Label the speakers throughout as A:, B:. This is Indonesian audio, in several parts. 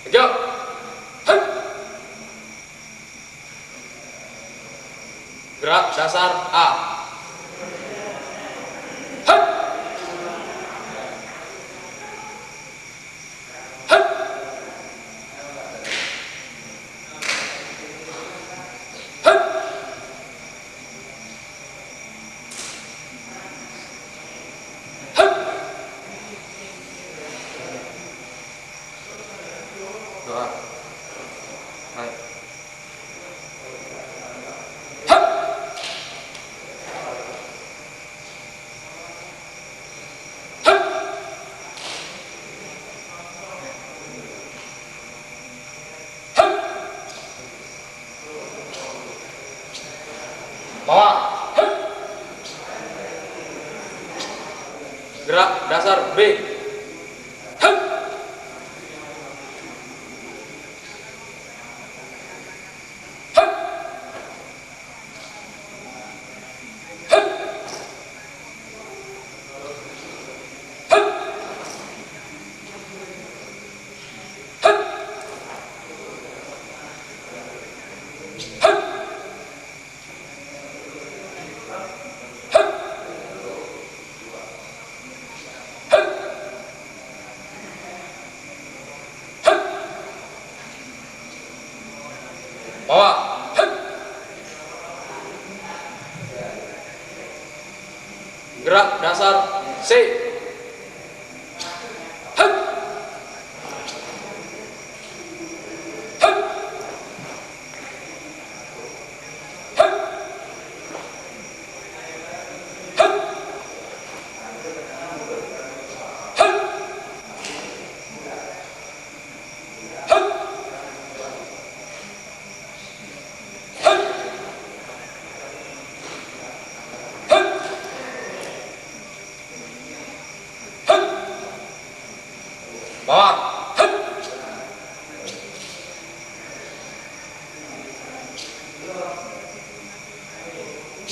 A: Tiga. Hei. Gerak dasar A. Hei. Hei. Hei. Hei. Doa. Hai. Hei. Hei. Hei. Bawa. Hei. Gerak dasar B. Hei. Hei. Hei. Hei. Hei. Hei. Hei. Hei. Hei. Bawa. Hei. Gerak dasar C. Hei. Hei. Hei. Hei. Hei. Hei. Hei. Hei. Hei. Bawa. Hei.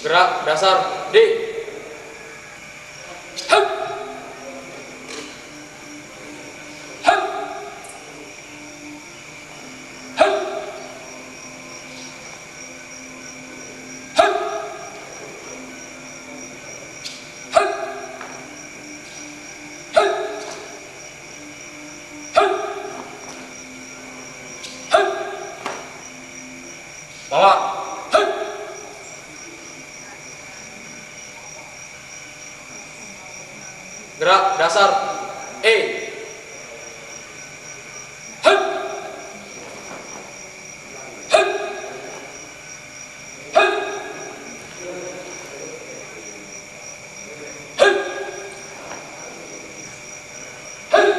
A: Gerak dasar D. Hei. Hei. Hei. Hei. Hei. Hei. Hei. Hei. Bawa. Hei. Gerak dasar E. Hei. Hei. Hei. Hei. Hei. Hei.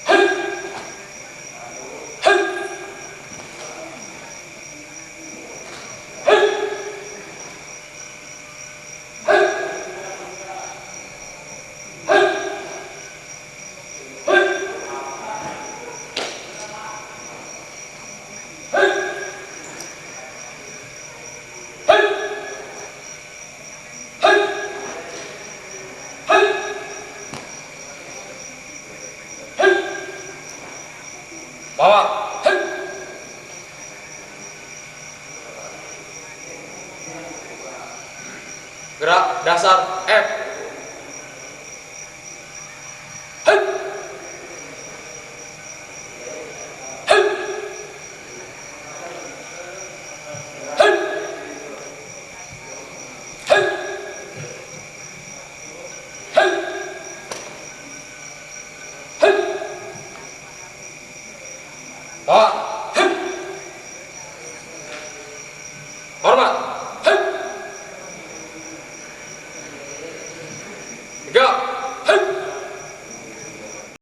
A: Hei. Hei. Hei. Hei. Hei. Hei. Hei. Hei. Hei. Hei. Bawa. Hei. Gerak dasar F. Hei.